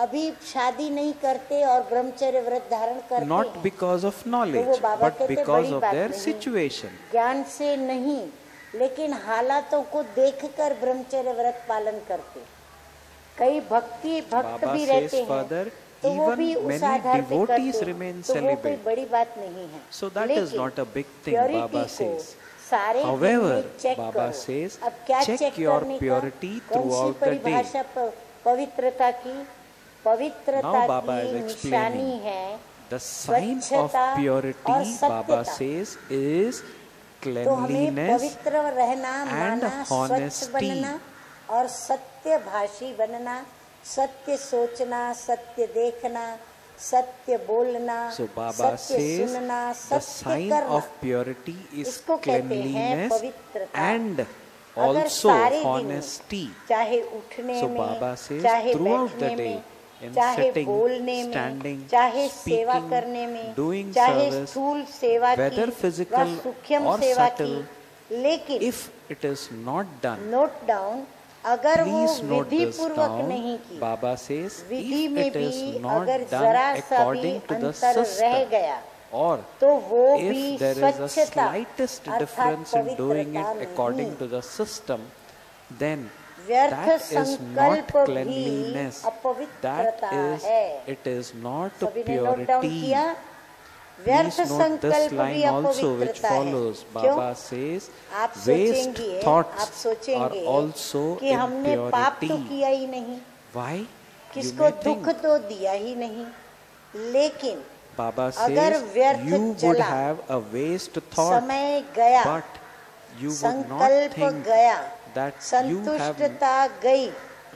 अभी शादी नहीं करते और ब्रह्मचर्य व्रत धारण करते Not हैं। because of तो knowledge, वो बाबा but कहते because बड़ी of बात their नहीं, situation. ज्ञान से नहीं, लेकिन हालातों को देखकर ब्रह्मचर्य व्रत पालन करते। कई भक्त Baba भी says रहते हैं further, तो वो भी even उस many आधार पे devotees करते, remain तो वो कोई celibate. बड़ी बात नहीं है। So that is लेकिन not a big thing, purity Baba को says. सारे दिन However, में check Baba करो। says, अब क्या check check your करने का? purity कौन सी throughout the day. परिभाषा पवित्रता की? पवित्रता Now Baba की is निशानी explaining. है The sign of स्वच्छता और purity, Baba सत्यता। says, is तो हमें cleanliness पवित्र रहना, and माना, स्वच्छ honesty. बनना और सत्यभाषी बनना, सत्य सोचना, सत्य देखना, सत्य बोलना, So Baba सत्य says सुनना, the सत्य sign करना। of purity is इसको कहते हैं cleanliness पवित्रता। and अगर also सारे दिन में, honesty. चाहे उठने So में, Baba says चाहे throughout the बैठने day, में, in चाहे sitting, बोलने में, standing, चाहे सेवा speaking, करने में, doing चाहे service, स्थूल सेवा whether की physical व सूक्ष्म or सेवा subtle, की, लेकिन if it is not done, note down, अगर वो please note विधि this पूर्वक down. नहीं की, Baba says, विधि if में it is भी not अगर done जरा सा भी according to the अंतर रह system, गया or तो वो भी if there is a स्वच्छता slightest अर्थात difference in doing पवित्रता it according नहीं। to the system, then व्यर्थ that is not संकल्प भी cleanliness. That अपवित्रता is, है। it is not सभी ने नोट डाउन purity. किया? व्यर्थ Please note this संकल्प भी line also which अपवित्रता है। follows. क्यों? Baba says, आप waste सोचेंगे, आप thoughts are सोचेंगे also कि हमने पाप तो impurity. किया ही नहीं, Why? You किसको may दुख think. तो दिया ही नहीं, लेकिन Baba अगर says व्यर्थ you would चला, have a waste thought, समय गया, but you would not संकल्प think गया, that you have संतुष्टता गई,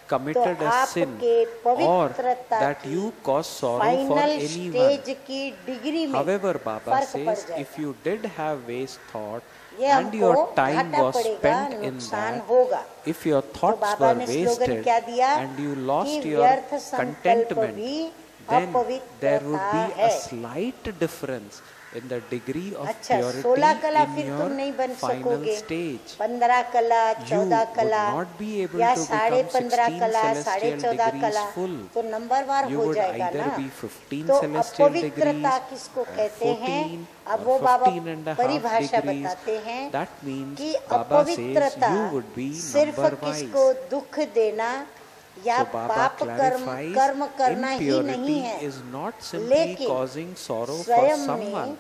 committed तो a sin आपके or पवित्रता that की you cause sorrow for final anyone. Stage की डिग्री में However, Baba फर्क पड़ says जाएगा। if you did have waste thought ये and हमको your time घाटा was पड़ेगा, spent in नुकसान that, होगा। if your तो thoughts बाबा were ने स्लोगन wasted क्या दिया and you कि lost your व्यर्थ संकल्प contentment, भी then there would अपवित्रता be a है। slight difference in the degree of अच्छा, purity 16 कला in फिर your तुम नहीं बन final सकोगे, stage. 15 कला, You 14 would कला not be able या to साढ़े become 15 16 कला, साढ़े celestial 14 degrees कला, full. तो नंबरवार You हो would जाएगा either ना। be 15 तो celestial अपवित्रता degrees किसको or कहते हैं? 14 अब or वो बाबा 15 and a half परिभाषा degrees. बताते हैं That means कि Baba says अपवित्रता you would be सिर्फ number wise. किसको दुख देना या So Baba पाप clarifies कर्म करना ही नहीं impurity है, is not simply लेकिन causing sorrow for स्वयं someone में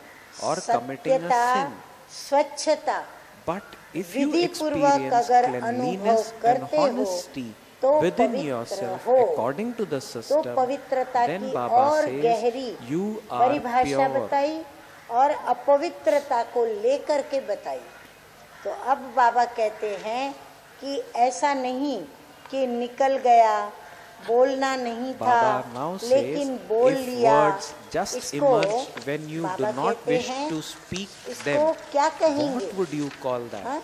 or committing a सत्यता, sin. स्वच्छता, But if you विधि पूर्वक experience अगर cleanliness अनुभव and करते हो honesty तो within पवित्र yourself हो। according to the तो system, पवित्रता then की Baba और says गहरी you are परिभाषा pure. बताई और अपवित्रता को लेकर के बताई। तो अब बाबा कहते हैं कि ऐसा नहीं कि निकल गया, बोलना नहीं था, Baba now लेकिन says बोल if लिया। words just इसको emerge when you Baba do not कहते wish हैं, to speak इसको them, क्या कहेंगे? what would you call that? हाँ?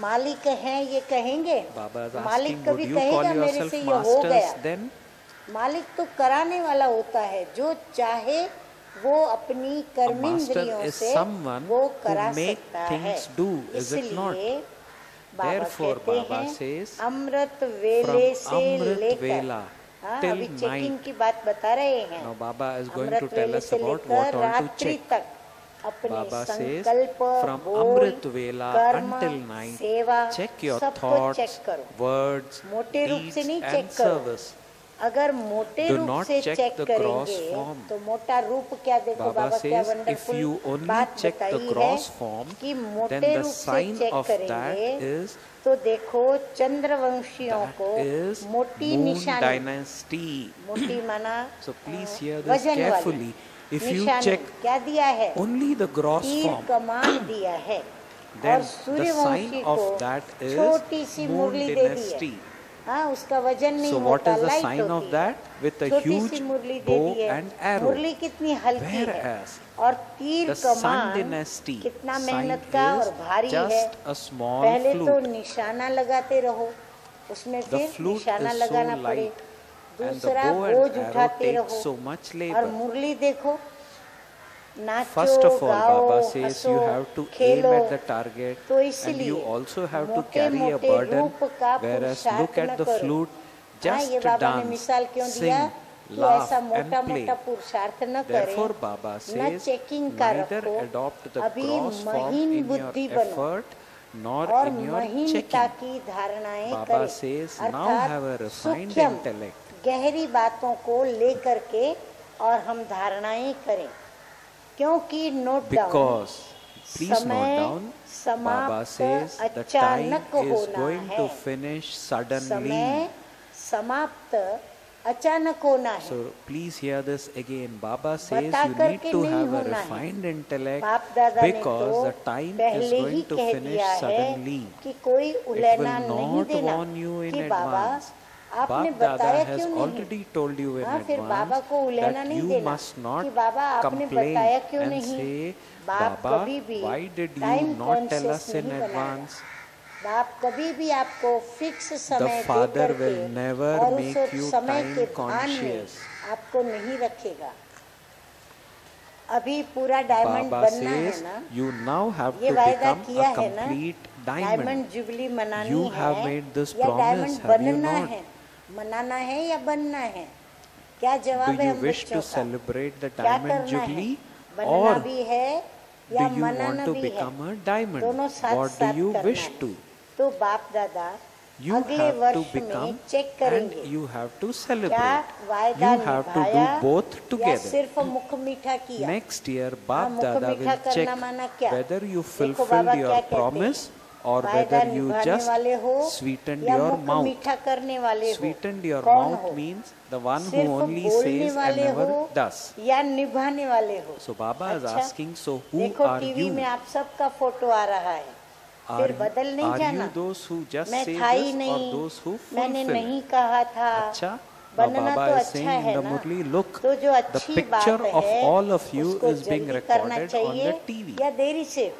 मालिक हैं ये कहेंगे? Baba is मालिक asking, कभी would you कहेगा call मेरे yourself से ये हो गया? masters then? मालिक तो कराने वाला होता है, जो चाहे वो अपनी कर्मेंद्रियों is से someone वो who करा make सकता है। things do, is it not? इसलिए बाबा Therefore, कहते Baba हैं says, अमृत वेले from से Amrit लेकर, Vela हाँ, till अभी चेकिंग night. की बात बता रहे हैं। Now Baba is going Amrit to tell वेले us से about लेकर what all to रात्रि check. तक अपने Baba says, संकल्प, from बोल, Amrit Vela कर्म, until night, सेवा, check your सबको thoughts, चेक करो। words, मोटे रूप deeds से नहीं and चेक करो। service. अगर मोटे Do रूप not से check चेक the gross करेंगे form. तो मोटा रूप क्या, देखो Baba बाबा क्या says, if wonderful you only बात check the बताई है gross form, कि then मोटे the रूप से sign चेक of that करेंगे is तो देखो चंद्रवंशियों that को is मोटी Moon निशानी, dynasty. मोटी माना So please hear this वजन वाली carefully. If you निशानी check क्या दिया है? only the gross तीर form, कमान दिया है और then the सूर्यवंशी sign को of that is छोटी सी Moon मुरली दे दी है। dynasty. हाँ, उसका वजन नहीं So होता, what is the light sign होती of है। that? With a छोटी huge सी मुरली दे bow दी है। and arrow. मुरली कितनी हल्की है Whereas और तीर the Sun कमान dynasty कितना sign मेहनत का और is भारी है। just a small पहले तो flute. निशाना लगाते रहो, उसमें The फिर flute निशाना is so लगाना पड़े, light and the दूसरा bow बोझ and arrow उठाते takes रहो so much और labor. मुरली देखो, नाचो, First of all, गाओ, Baba says हंसो, you have to aim Khelo. at the target तो and इसलिए you also have to मोटे carry a मोटे burden, रूप का whereas पुरुषार्थ look न at the करो। flute, हाँ, just ये बाबा ने dance, मिसाल क्यों sing, दिया कि laugh ऐसा and मोटा play. मोटा पुरुषार्थ न Therefore, करें, Baba न says, चेकिंग का neither रखो, adopt the अभी gross form महीन in your बुद्धि बनो effort nor और in your महीनता checking. की धारणाएं Baba करें, says, now have a अर्थात refined सूक्ष्म intellect. गहरी बातों को लेकर के और हम धारणाएं करें, क्योंकि note down Because, please note समय down, Baba says समाप्त the time अचानक is होना going to है। finish suddenly. समय समाप्त अचानक होना है। So please hear this again. Baba says बता you need करके to नहीं have a होना है। refined intellect बाप दादा ने because तो the time is पहले ही going to कह finish दिया है suddenly. कि कोई It उलहना will नहीं not देना warn you in कि बाबा advance. आपने Bap बताया Dada has क्यों नहीं? already told you in हाँ, फिर बाबा advance को उलहना that नहीं you देना must not कि बाबा आपने complain बताया क्यों and नहीं? say, बाप Baba, कभी भी why did you time not tell us conscious in नहीं बनाया। advance? बाप कभी भी आपको फिक्स समय दे Father करके will never और make उस you समय time के भान में conscious. आपको नहीं रखेगा। अभी पूरा डायमंड Baba बनना है says ना, you now have ये to वायदा become किया a है ना, complete डायमंड diamond. जुबली मनानी You है have made this या promise, डायमंड have you बनना not? है, मनाना है या बनना है? क्या जवाब Do है you हम wish बच्चों to का? celebrate the क्या diamond करना है? jubilee बनना or भी है do या you want मनाना to भी है, become a diamond? दोनों साथ What do साथ you करना wish है। to? तो बाप दादा You अगले have to वर्ष become में चेक and करेंगे you have to क्या celebrate. वायदा You have to निभाया do both या together. सिर्फ मुख मीठा किया। Next year, हाँ, Bap मुख Dada मीठा will करना check माना क्या? whether you देखो fulfilled बाबा क्या your कहते हैं, promise or वायदा whether you निभाने just वाले हो sweetened या your मुख mouth. मीठा करने वाले हो, Sweetened your कौन mouth हो? means the one who सिर्फ only बोलने says and वाले never हो does. या निभाने वाले हो? So Baba is अच्छा, asking, so who देखो are टीवी you? में आप सबका फोटो आ रहा है, फिर बदल नहीं Are जाना। you those who just मैं say था ही this or नहीं, those who मैंने fulfill? नहीं कहा था। अच्छा, now बनना Baba तो is अच्छा saying in है the ना, Murli, look, तो जो the अच्छी picture बात of है all of you उसको is being जल्दी करना recorded on चाहिए the TV. या देरी से?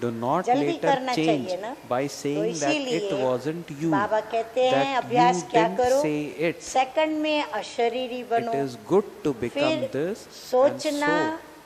Do not जल्दी later करना change चाहिए ना। by तो saying that it इसीलिए wasn't you, बाबा कहते हैं that अभ्यास you क्या didn't करो, say it. सेकंड में अशरीरी It बनो, is good to become फिर this and सोचना so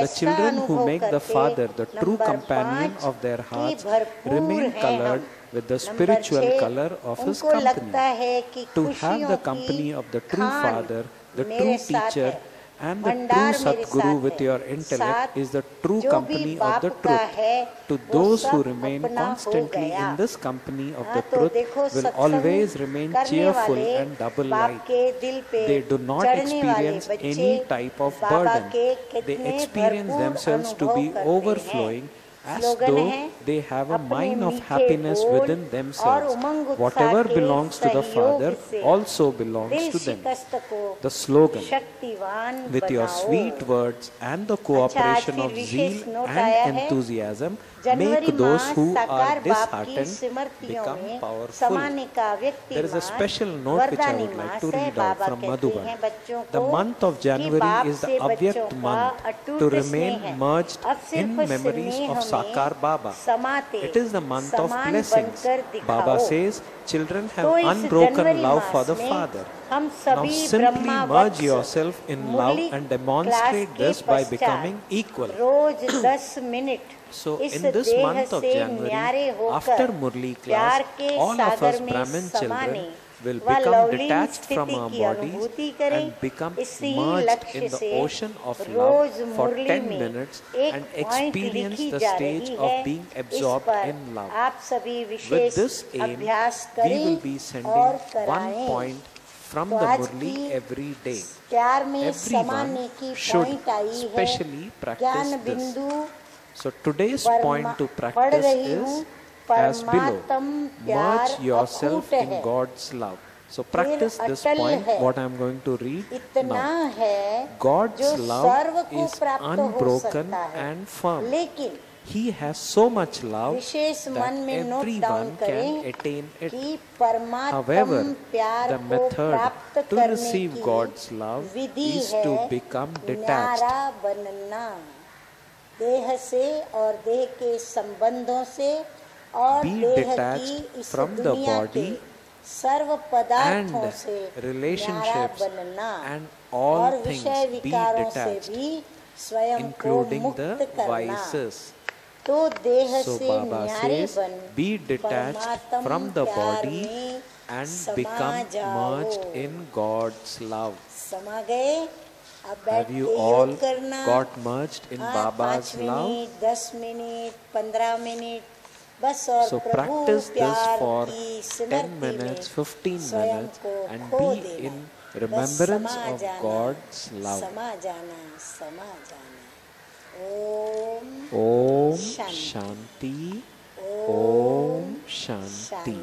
The children who make the father the true companion of their hearts remain colored with the number spiritual 6, color of his उनको लगता company. है कि To have खुशियों the company की of the true Khan Father, the मेरे true साथ teacher, है, and the true भंडार मेरे Sadguru साथ with है। your intellect 7, is the true जो भी company of बाप the का truth. है To वो those who सब remain अपना हो constantly गया। in this company of हाँ, the तो truth देखो will सत्संग always remain करने cheerful वाले and double बाप light. के दिल पे They do not चढ़ने वाले experience बच्चे any type of Baba burden. के They कितने experience भरपूर themselves to अनुभव be करते हैं। overflowing as स्लोगन though है, they have a अपने mine of मीठे happiness बोल within और themselves. उमंग उत्साह Whatever के belongs to the सहयोग Father से also belongs दिल to them. शिकस्त को The slogan, शक्तिवान with your बनाओ। sweet words and the अच्छा, आज cooperation फिर of विशेष zeal नोट and आया है, enthusiasm, जनवरी make those माह who साकार are बाप की disheartened स्मृतियों become में powerful. समाने का व्यक्ति There is a mass special note which I वरदानी would like mass to है। read out बाबा from कहते Madhuban. हैं बच्चों The को month of कि January बाप is the से बच्चों Avyakt का month अटूट to स्नेह remain है। merged अब सिर्फ in memories स्नेह of में Sakar Baba. समाते It is the month of समान blessings. बनकर दिखाओ। Baba says, children have तो इस unbroken जनवरी love for मास the में Father. हम Now सभी simply ब्रह्मा merge वत्स yourself in love Murli and class demonstrate के this by पश्चात becoming equal. रोज 10 मिनट So इस in this देह month of से January, न्यारे after होकर Murli प्यार class, के all of सागर us में Brahmin समाने children will व become लवलीन detached from स्थिति our की bodies अनुभूति करें। and become इसी merged लक्ष्य in the से ocean of love rose for मुरली 10 में minutes एक and पॉइंट experience लिखी the जा stage रही of है। being इस absorbed पर in love. आप सभी With विशेष this aim, अभ्यास we करें will be और sending one कराएं। point from तो the आज Murli की every day. प्यार में Everyone समाने की should पॉइंट आई है। specially practice ज्ञान this. बिंदु So today's point to पढ़ practice रही हूँ, is as below. परमात्म प्यार Merge yourself अखूट in है, God's love. So practice this Atal point, है। what I am going to read इतना now. है God's जो love सर्व को is प्राप्त हो unbroken सकता है, and firm. लेकिन He has so much love wishes that मन में नोट डाउन everyone करें can attain it. कि परमात्म However, प्यार the को method प्राप्त to करने receive की God's love विधि is है to become detached. न्यारा बनना, देह से और देह के संबंधों से और Be देह detached की इस from the दुनिया के body सर्व पदार्थों and से न्यारा relationships बनना and all और things. विषय Be विकारों से detached, भी स्वयं को including मुक्त the करना। vices. तो देह So से Baba न्यारे says, बन be detached परमात्म from the प्यार body में and समा become जाओ। merged in God's love. समा गए? अब बैठ Have you के all योग करना। got merged in हाँ, Baba's 5 love? Minute, 10 minute, 15 minute, बस और So प्रभु practice this प्यार for की 10 स्मृति में minutes, 15 स्वयं minutes को and खो be देना। in बस remembrance समा of जाना, God's love. समा जाना, समा जाना। ओम Om शांति। Shanti. ओम Om Shanti. शांति।